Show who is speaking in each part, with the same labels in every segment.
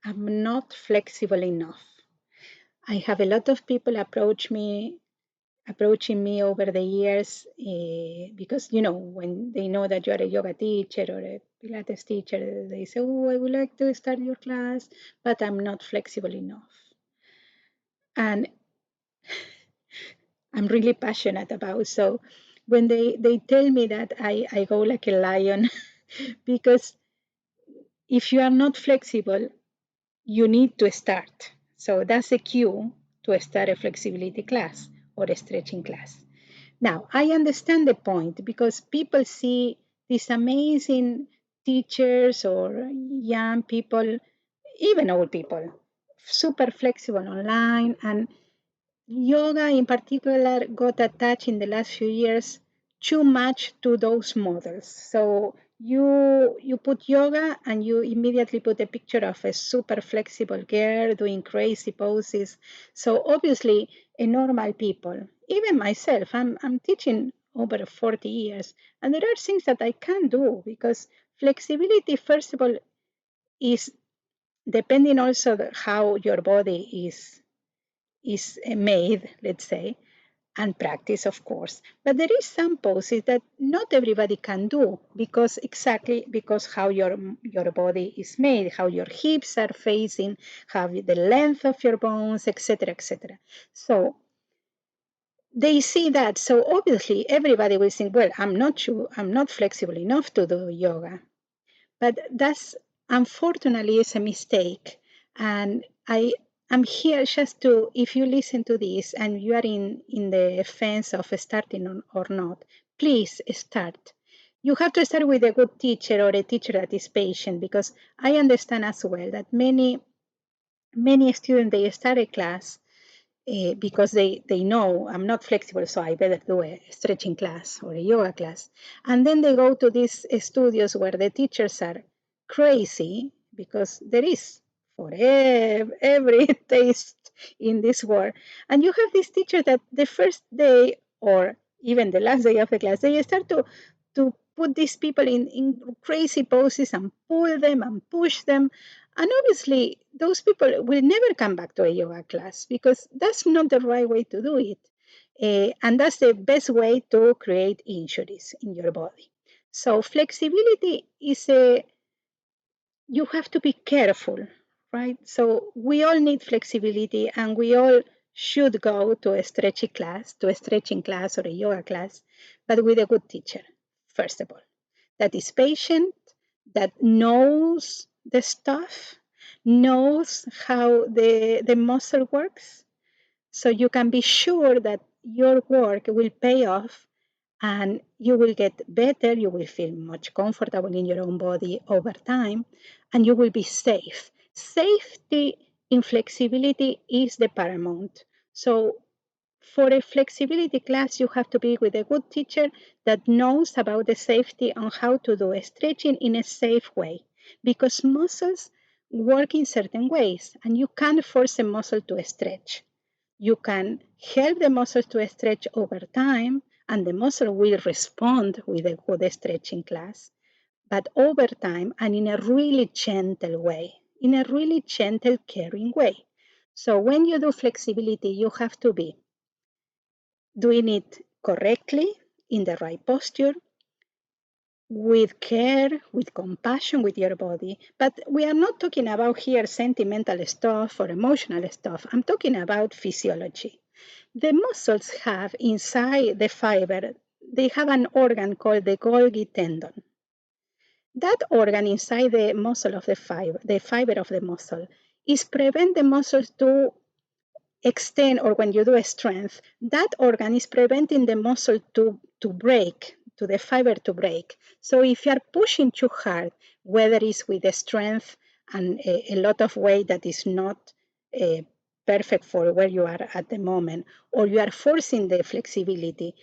Speaker 1: I'm not flexible enough. I have a lot of people approaching me over the years because, when they know that you are a yoga teacher or a Pilates teacher, they say, oh, I would like to start your class, but I'm not flexible enough. And I'm really passionate about. So when they tell me that, I go like a lion because if you are not flexible, you need to start. So that's a cue to start a flexibility class or a stretching class. Now, I understand the point because people see these amazing teachers or young people, even old people, super flexible online. And yoga in particular got attached in the last few years too much to those models. So you put yoga and you immediately put a picture of a super flexible girl doing crazy poses. So obviously a normal people, even myself, I'm teaching over 40 years, and there are things that I can't do because flexibility, first of all, is depending also how your body is made, let's say, and practice, of course. But there is some poses that not everybody can do because how your body is made, how your hips are facing, how the length of your bones, etc., etc. So they see that. So obviously everybody will think, well, I'm not sure, I'm not flexible enough to do yoga. But that's unfortunately is a mistake. And I'm here just to, if you listen to this and you are in the fence of starting or not, please start. You have to start with a good teacher or a teacher that is patient, because I understand as well that many students, they start a class because they know I'm not flexible, so I better do a stretching class or a yoga class. And then they go to these studios where the teachers are crazy, because there is for every taste in this world. And you have this teacher that the first day or even the last day of the class, they start to put these people in crazy poses and pull them and push them. And obviously, those people will never come back to a yoga class because that's not the right way to do it. And that's the best way to create injuries in your body. So, flexibility is you have to be careful, right? So, we all need flexibility and we all should go to a stretching class or a yoga class, but with a good teacher, first of all, that is patient, that knows the stuff, knows how the muscle works. So you can be sure that your work will pay off and you will get better. You will feel much comfortable in your own body over time, and you will be safe. Safety in flexibility is the paramount. So for a flexibility class, you have to be with a good teacher that knows about the safety on how to do a stretching in a safe way, because muscles work in certain ways and you can't force a muscle to stretch. You can help the muscle to stretch over time and the muscle will respond with a good stretching class, but over time and in a really gentle way, in a really gentle, caring way. So when you do flexibility, you have to be doing it correctly, in the right posture, with care, with compassion with your body. But we are not talking about here sentimental stuff or emotional stuff. I'm talking about physiology. The muscles have inside the fiber, they have an organ called the Golgi tendon. That organ inside the muscle of the fiber of the muscle, is prevent the muscles to extend, or when you do a strength, that organ is preventing the muscle to break, to the fiber to break. So if you are pushing too hard, whether it's with the strength and a lot of weight that is not perfect for where you are at the moment, or you are forcing the flexibility,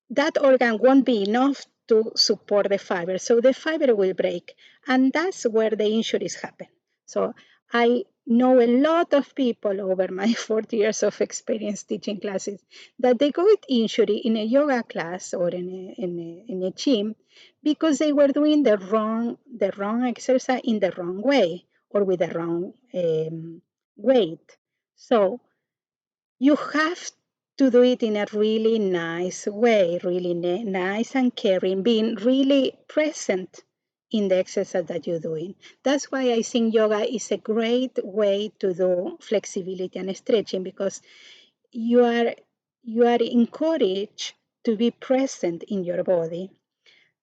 Speaker 1: that organ won't be enough to support the fiber. So the fiber will break. And that's where the injuries happen. So I know a lot of people over my 40 years of experience teaching classes that they got injury in a yoga class or in a gym because they were doing the wrong exercise in the wrong way, or with the wrong weight. So you have to do it in a really nice way, really nice and caring, being really present in the exercise that you're doing. That's why I think yoga is a great way to do flexibility and stretching, because you are encouraged to be present in your body,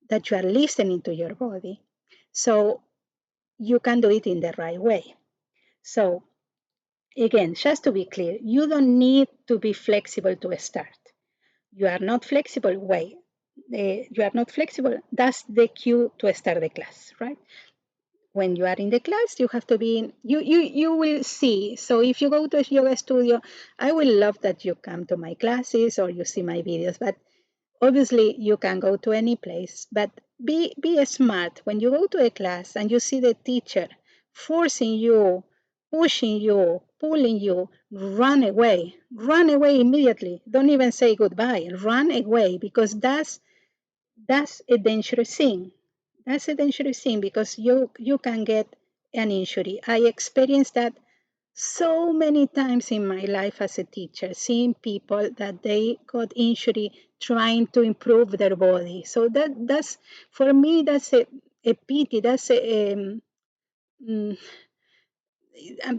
Speaker 1: that you are listening to your body, so you can do it in the right way. So again, just to be clear, you don't need to be flexible to start. You are not flexible, wait. You are not flexible, that's the cue to start the class, right? When you are in the class, you have to be in, you will see. So if you go to a yoga studio, I will love that you come to my classes or you see my videos, but obviously you can go to any place. But be smart. When you go to a class and you see the teacher forcing you, pushing you, pulling you, run away immediately. Don't even say goodbye, run away, because that's a dangerous thing. That's a dangerous thing, because you can get an injury. I experienced that so many times in my life as a teacher, seeing people that they got injury trying to improve their body. So that's for me, that's a pity. That's mm,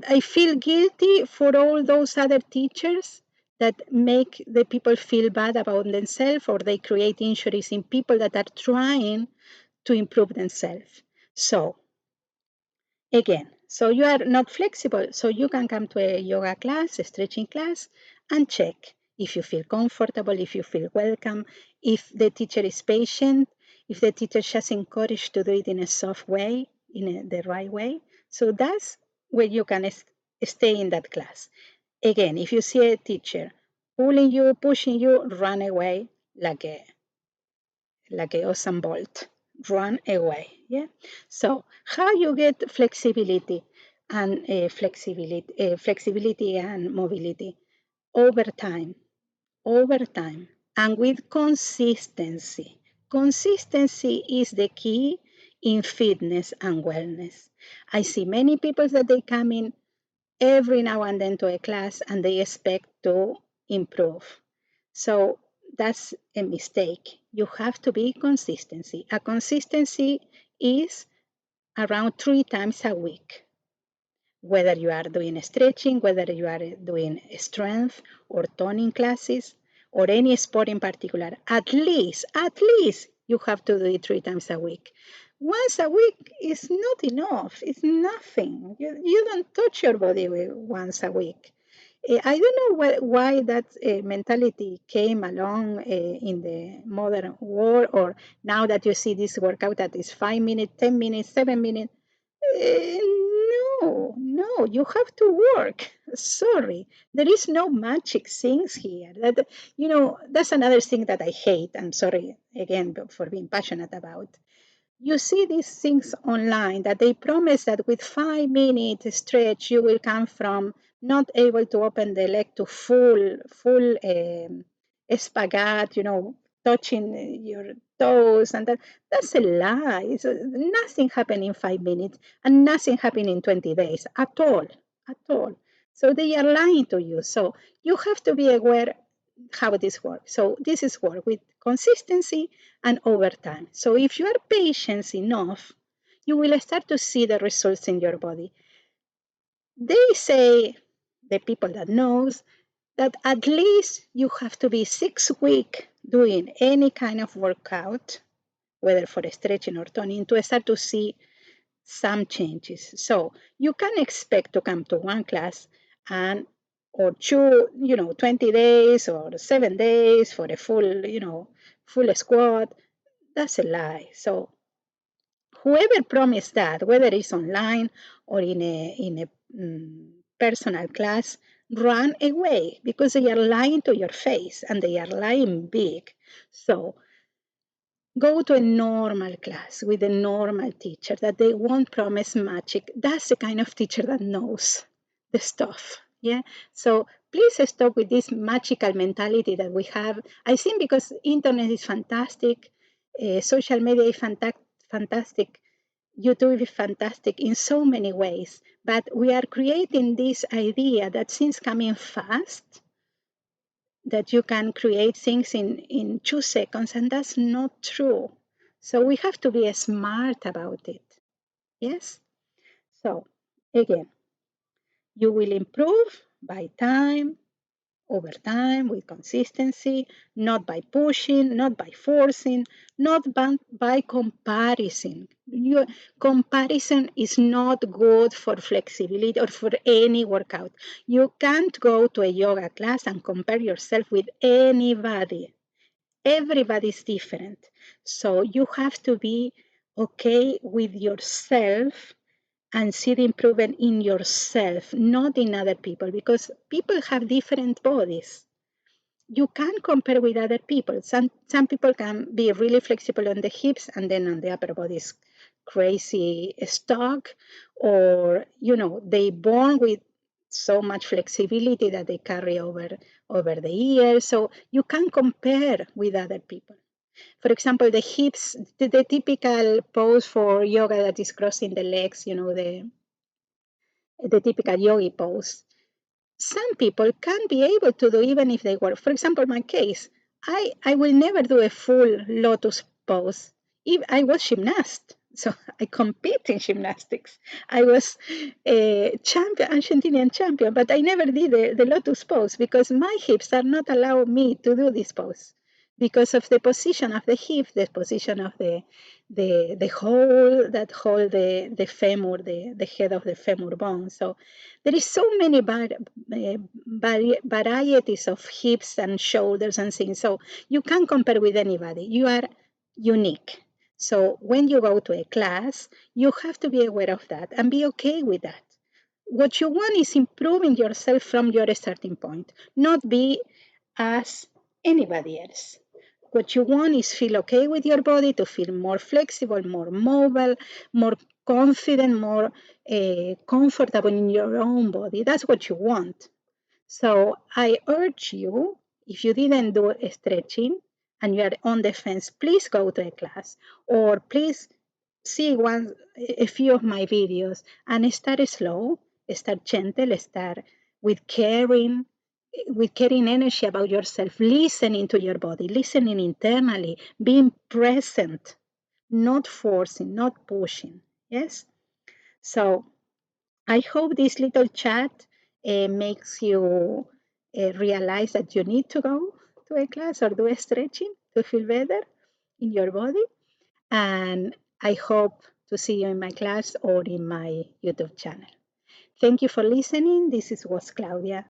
Speaker 1: I feel guilty for all those other teachers that make the people feel bad about themselves, or they create injuries in people that are trying to improve themselves. So again, so you are not flexible, so you can come to a yoga class, a stretching class, and check if you feel comfortable, if you feel welcome, if the teacher is patient, if the teacher just encouraged to do it in a soft way, the right way. So that's where you can stay in that class. Again, if you see a teacher pulling you, pushing you, run away like a awesome bolt, run away. Yeah. So how you get flexibility and flexibility and mobility over time, and with consistency. Consistency is the key in fitness and wellness. I see many people that they come in every now and then to a class and they expect to improve. So that's a mistake. You have to be consistency. A consistency is around 3 times a week, whether you are doing stretching, whether you are doing strength or toning classes, or any sport in particular. At least you have to do it 3 times a week. Once a week is not enough. It's nothing. You don't touch your body once a week. I don't know why that mentality came along in the modern world, or now that you see this workout that is 5 minutes, 10 minutes, 7 minutes. Uh, no, you have to work. Sorry, there is no magic things here. That's another thing that I hate. I'm sorry again for being passionate about. You see these things online that they promise that with 5 minute stretch you will come from not able to open the leg to full spagat, touching your toes, and that's a lie. Nothing happened in 5 minutes, and nothing happened in 20 days at all. So they are lying to you. So you have to be aware how this works. So this is work with consistency and over time. So if you are patient enough, you will start to see the results in your body. They say, the people that knows, that at least you have to be 6 weeks doing any kind of workout, whether for stretching or toning, to start to see some changes. So you can expect to come to one class and or two, 20 days or 7 days for a full squat. That's a lie. So whoever promised that, whether it's online or in a personal class, run away, because they are lying to your face and they are lying big. So go to a normal class with a normal teacher that they won't promise magic. That's the kind of teacher that knows the stuff. Yeah. So please stop with this magical mentality that we have. I think because internet is fantastic, social media is fantastic. YouTube is fantastic in so many ways, but we are creating this idea that things coming fast, that you can create things in 2 seconds, and that's not true. So we have to be smart about it. Yes? So again, you will improve by time, over time, with consistency, not by pushing, not by forcing, not by comparison. Comparison is not good for flexibility or for any workout. You can't go to a yoga class and compare yourself with anybody. Everybody's different. So you have to be okay with yourself and see the improvement in yourself, not in other people, because people have different bodies. You can't compare with other people. Some people can be really flexible on the hips and then on the upper body is crazy stuck, or they born with so much flexibility that they carry over the years. So you can't compare with other people. For example, the hips, the typical pose for yoga that is crossing the legs, the typical yogi pose. Some people can't be able to do even if they were. For example, my case, I will never do a full lotus pose. If I was gymnast, so I compete in gymnastics. I was a champion, Argentinian champion, but I never did the lotus pose because my hips are not allowing me to do this pose because of the position of the hip, the position of the hole that hold the femur, the head of the femur bone. So there is so many varieties of hips and shoulders and things. So you can't compare with anybody. You are unique. So when you go to a class, you have to be aware of that and be okay with that. What you want is improving yourself from your starting point, not be as anybody else. What you want is feel okay with your body, to feel more flexible, more mobile, more confident, more comfortable in your own body. That's what you want. So I urge you, if you didn't do stretching and you are on the fence, please go to a class or please see a few of my videos and start slow, start gentle, start with caring, energy about yourself, listening to your body, listening internally, being present, not forcing, not pushing. Yes? So I hope this little chat makes you realize that you need to go to a class or do a stretching to feel better in your body. And I hope to see you in my class or in my YouTube channel. Thank you for listening. This was Claudia.